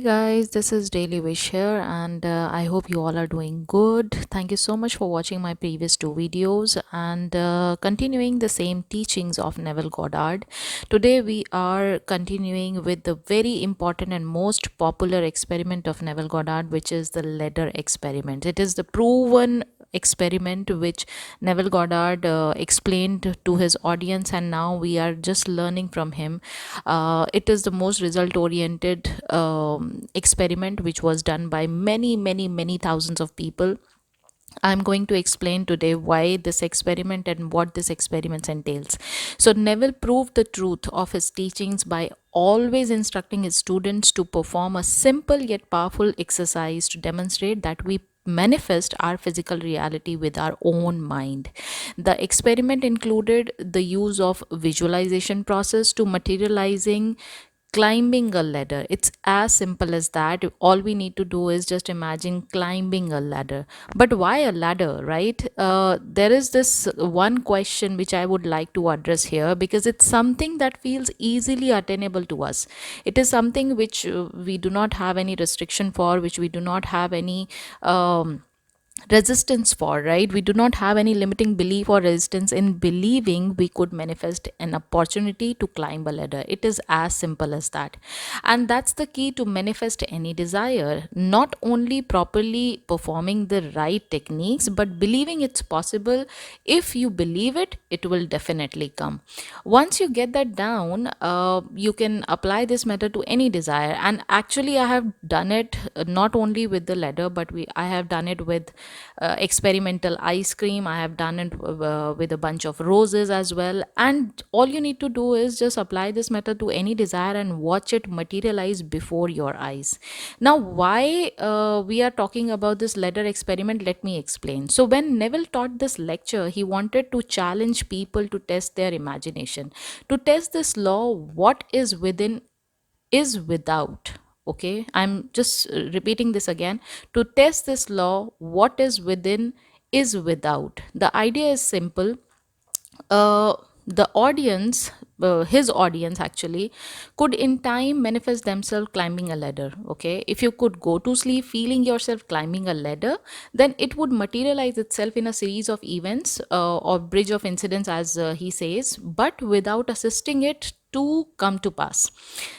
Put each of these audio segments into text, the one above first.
Guys, this is Daily Wish here, and I hope you all are doing good. Thank you so much for watching my previous two videos and continuing the same teachings of Neville Goddard. Today, we are continuing with the very important and most popular experiment of Neville Goddard, which is the ladder experiment. It is the proven experiment which Neville Goddard explained to his audience, and now we are just learning from him. It is the most result oriented experiment which was done by many thousands of people. I'm going to explain today why this experiment and what this experiment entails. So, Neville proved the truth of his teachings by always instructing his students to perform a simple yet powerful exercise to demonstrate that we manifest our physical reality with our own mind. The experiment included the use of visualization process to materializing climbing a ladder. It's as simple as that. All we need to do is just imagine climbing a ladder. But why a ladder, right? There is this one question which I would like to address here, because it's something that feels easily attainable to us. It is something which we do not have any restriction for, which we do not have any resistance for, right? We do not have any limiting belief or resistance in believing we could manifest an opportunity to climb a ladder. It is as simple as that. And that's the key to manifest any desire, not only properly performing the right techniques but believing it's possible. If you believe it, it will definitely come. Once you get that down, you can apply this method to any desire. And actually, I have done it not only with the ladder, but I have done it with experimental ice cream. I have done it with a bunch of roses as well. And all you need to do is just apply this method to any desire and watch it materialize before your eyes. Now, why we are talking about this ladder experiment, let me explain. So, when Neville taught this lecture, he wanted to challenge people to test their imagination, to test this law: what is within is without. Okay, I'm just repeating this again. To test this law, what is within is without. The idea is simple. The audience, his audience actually, could in time manifest themselves climbing a ladder. Okay, if you could go to sleep feeling yourself climbing a ladder, then it would materialize itself in a series of events, or bridge of incidents, as he says, but without assisting it to come to pass.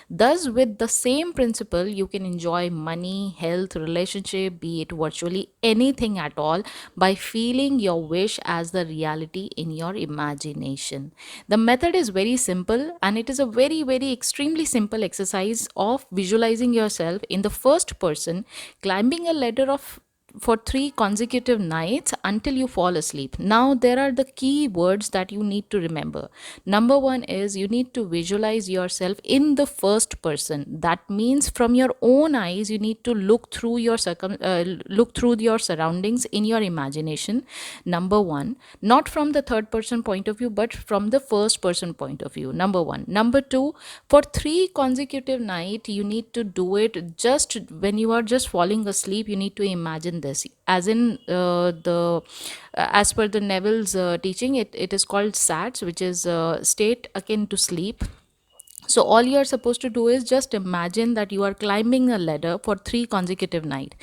Thus, with the same principle, you can enjoy money, health, relationship, be it virtually anything at all, by feeling your wish as the reality in your imagination. The method is very simple, and it is a very extremely simple exercise of visualizing yourself in the first person climbing a ladder of for 3 consecutive nights until you fall asleep. Now, there are the key words that you need to remember. Number one is you need to visualize yourself in the first person. That means from your own eyes, you need to look through your surroundings in your imagination. Number one, not from the third person point of view, but from the first person point of view. Number one. Number two, for 3 consecutive nights, you need to do it just when you are just falling asleep. You need to imagine this, as in the as per the Neville's teaching, it is called SATS, which is state akin to sleep. So all you are supposed to do is just imagine that you are climbing a ladder for 3 consecutive nights.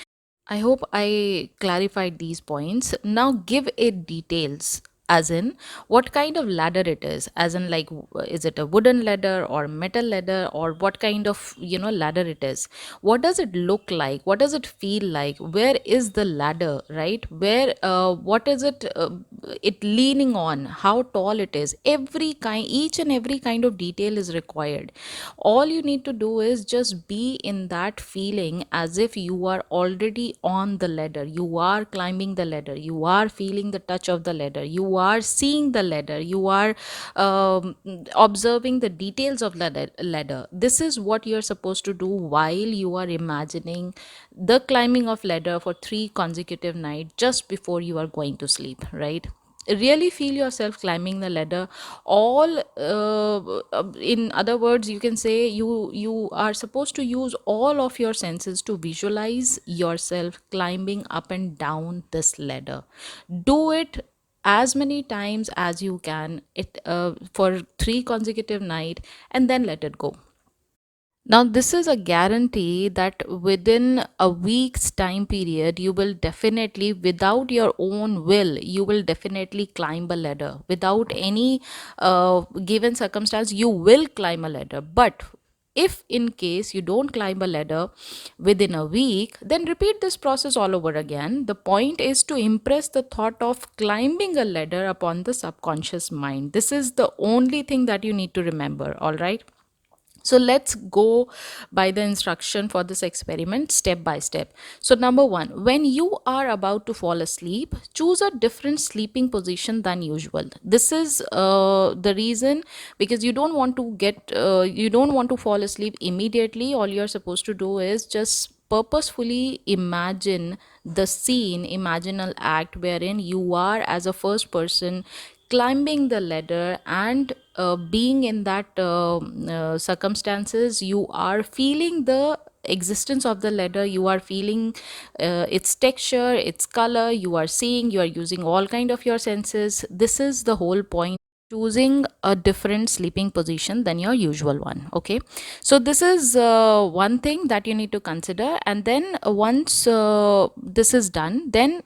I hope I clarified these points. Now give it details, as in what kind of ladder it is, as in, like, is it a wooden ladder or metal ladder, or what kind of ladder it is? What does it look like? What does it feel like? Where is the ladder, right? Where what is it leaning on? How tall it is? Every kind, each and every kind of detail is required. All you need to do is just be in that feeling as if you are already on the ladder. You are climbing the ladder. You are feeling the touch of the ladder. You are seeing the ladder. You are observing the details of ladder. This is what you're supposed to do while you are imagining the climbing of ladder for 3 consecutive nights just before you are going to sleep, right? Really feel yourself climbing the ladder. All in other words, you can say you are supposed to use all of your senses to visualize yourself climbing up and down this ladder. Do it as many times as you can, it for 3 consecutive night, and then let it go. Now, this is a guarantee that within a week's time period, you will definitely, without your own will, you will definitely climb a ladder. Without any given circumstance, you will climb a ladder. But if in case you don't climb a ladder within a week, then repeat this process all over again. The point is to impress the thought of climbing a ladder upon the subconscious mind. This is the only thing that you need to remember, all right? So let's go by the instruction for this experiment step by step. So, number one, when you are about to fall asleep, choose a different sleeping position than usual. This is the reason, because you don't want to fall asleep immediately. All you're supposed to do is just purposefully imagine the scene, imagine an act wherein you are, as a first person, climbing the ladder, and being in that circumstances, you are feeling the existence of the ladder, you are feeling its texture, its color, you are seeing, you are using all kind of your senses. This is the whole point, choosing a different sleeping position than your usual one. Okay, so this is one thing that you need to consider. And then once this is done, then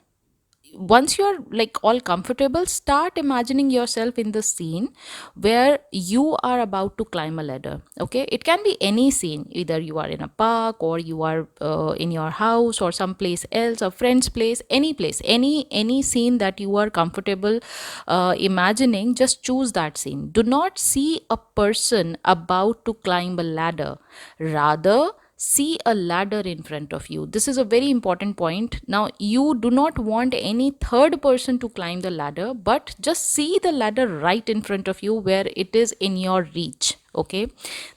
once you're like all comfortable, start imagining yourself in the scene where you are about to climb a ladder. Okay, it can be any scene, either you are in a park, or you are in your house, or someplace else, a friend's place, any place, any scene that you are comfortable imagining. Just choose that scene. Do not see a person about to climb a ladder, rather see a ladder in front of you. This is a very important point. Now, you do not want any third person to climb the ladder, but just see the ladder right in front of you where it is in your reach. Okay,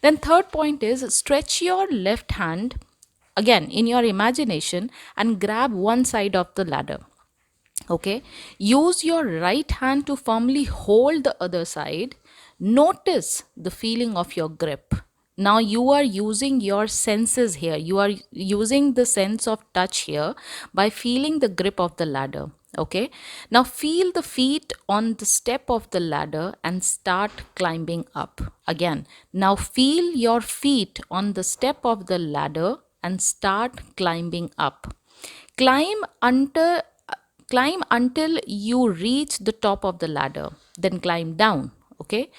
then third point is stretch your left hand again in your imagination and grab one side of the ladder. Okay, use your right hand to firmly hold the other side. Notice the feeling of your grip. Now you are using your senses here, you are using the sense of touch here by feeling the grip of the ladder. Okay, now feel the feet on the step of the ladder and start climbing up again. Now feel your feet on the step of the ladder and start climbing up. Climb until climb until you reach the top of the ladder, then climb down. Okay,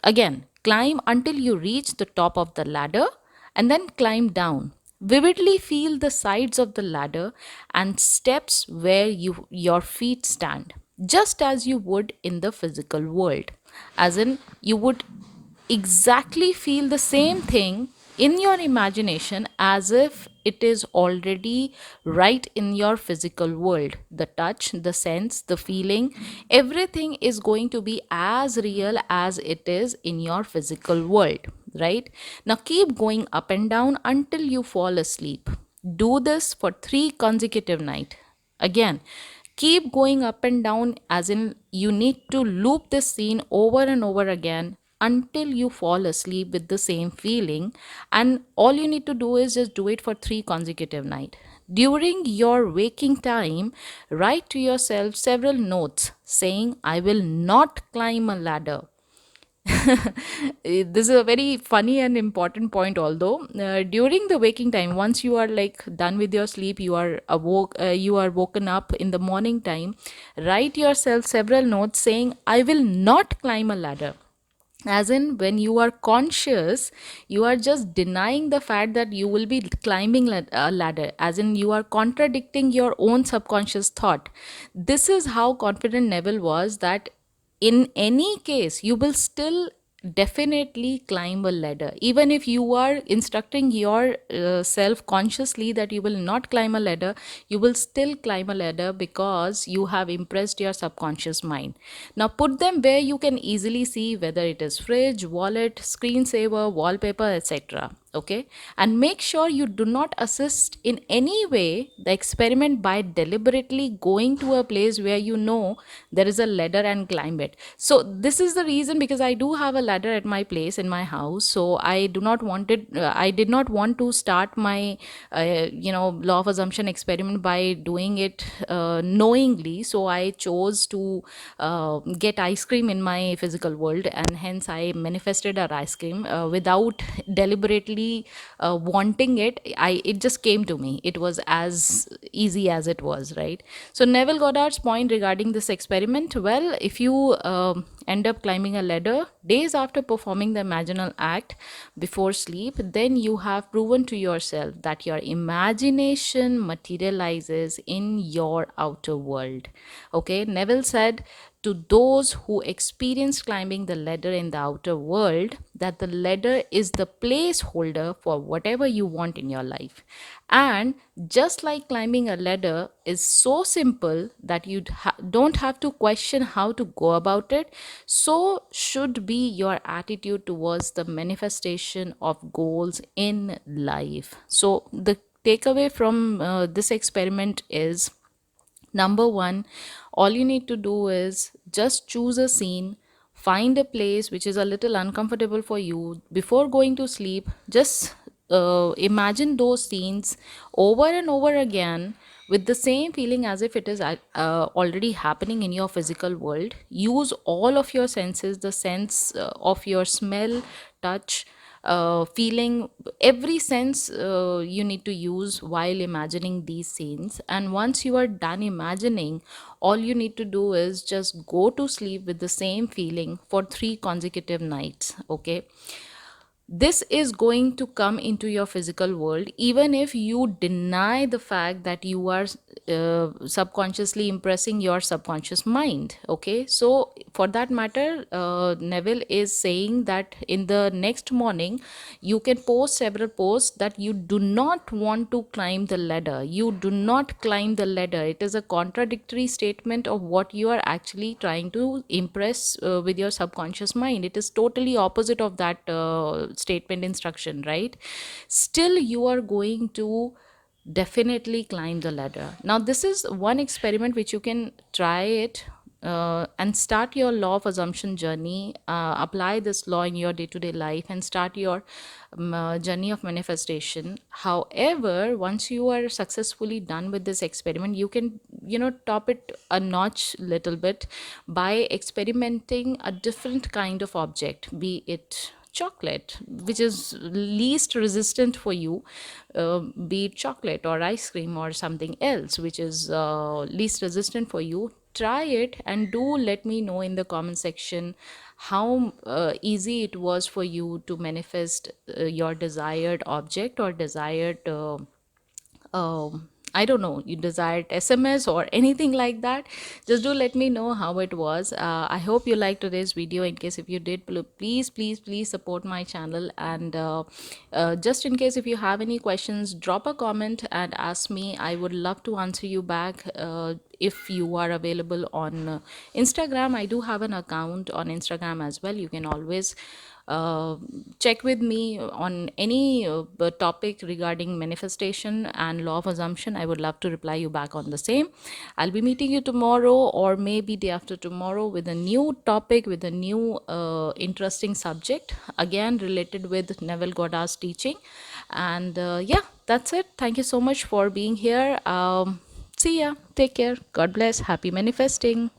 again climb until you reach the top of the ladder and then climb down. Vividly feel the sides of the ladder and steps where your feet stand, just as you would in the physical world, as in you would exactly feel the same thing in your imagination as if it is already right in your physical world. The touch, the sense, the feeling, everything is going to be as real as it is in your physical world, right? Now keep going up and down until you fall asleep. Do this for 3 consecutive nights. Again, keep going up and down, as in you need to loop this scene over and over again until you fall asleep with the same feeling. And all you need to do is just do it for 3 consecutive nights. During your waking time, write to yourself several notes saying, I will not climb a ladder. This is a very funny and important point. Although during the waking time, once you are like done with your sleep, you are woken up in the morning time, write yourself several notes saying, I will not climb a ladder. As in, when you are conscious, you are just denying the fact that you will be climbing a ladder, as in you are contradicting your own subconscious thought. This is how confident Neville was, that in any case you will still definitely climb a ladder, even if you are instructing your self consciously that you will not climb a ladder. You will still climb a ladder because you have impressed your subconscious mind. Now put them where you can easily see, whether it is fridge, wallet, screensaver, wallpaper, etc. Okay, and make sure you do not assist in any way the experiment by deliberately going to a place where you know there is a ladder and climb it. So this is the reason, because I do have a ladder at my place in my house, so I did not want to start my law of assumption experiment by doing it knowingly. So I chose to get ice cream in my physical world, and hence I manifested a ice cream without deliberately actually wanting it, it just came to me. It was as easy as it was, right? So Neville Goddard's point regarding this experiment, well, if you end up climbing a ladder days after performing the imaginal act before sleep, then you have proven to yourself that your imagination materializes in your outer world. Okay, Neville said to those who experienced climbing the ladder in the outer world that the ladder is the placeholder for whatever you want in your life. And just like climbing a ladder is so simple that you don't have to question how to go about it, so should be your attitude towards the manifestation of goals in life. So, the takeaway from this experiment is: number one, all you need to do is just choose a scene, find a place which is a little uncomfortable for you. Before going to sleep, just imagine those scenes over and over again with the same feeling as if it is already happening in your physical world. Use all of your senses, the sense of your smell, touch, feeling, every sense you need to use while imagining these scenes. And once you are done imagining, all you need to do is just go to sleep with the same feeling for 3 consecutive nights. Okay, this is going to come into your physical world even if you deny the fact that you are subconsciously impressing your subconscious mind. Okay, so for that matter, Neville is saying that in the next morning you can post several posts that you do not want to climb the ladder. You do not climb the ladder. It is a contradictory statement of what you are actually trying to impress with your subconscious mind. It is totally opposite of that statement instruction, right? Still you are going to definitely climb the ladder. Now this is one experiment which you can try it and start your law of assumption journey. Apply this law in your day-to-day life and start your journey of manifestation. However, once you are successfully done with this experiment, you can, top it a notch little bit by experimenting a different kind of object, be it chocolate, which is least resistant for you, be it chocolate or ice cream or something else which is least resistant for you. Try it and do let me know in the comment section how easy it was for you to manifest your desired object or desired I don't know, you desired SMS or anything like that. Just do let me know how it was. I hope you liked today's video. In case if you did, please, please, please support my channel. And just in case if you have any questions, drop a comment and ask me. I would love to answer you back. If you are available on Instagram, I do have an account on Instagram as well. You can always uh, check with me on any topic regarding manifestation and law of assumption. I would love to reply you back on the same. I'll be meeting you tomorrow or maybe day after tomorrow with a new topic, with a new interesting subject, again related with Neville Goddard's teaching. And yeah, that's it. Thank you so much for being here. See ya. Take care. God bless. Happy manifesting.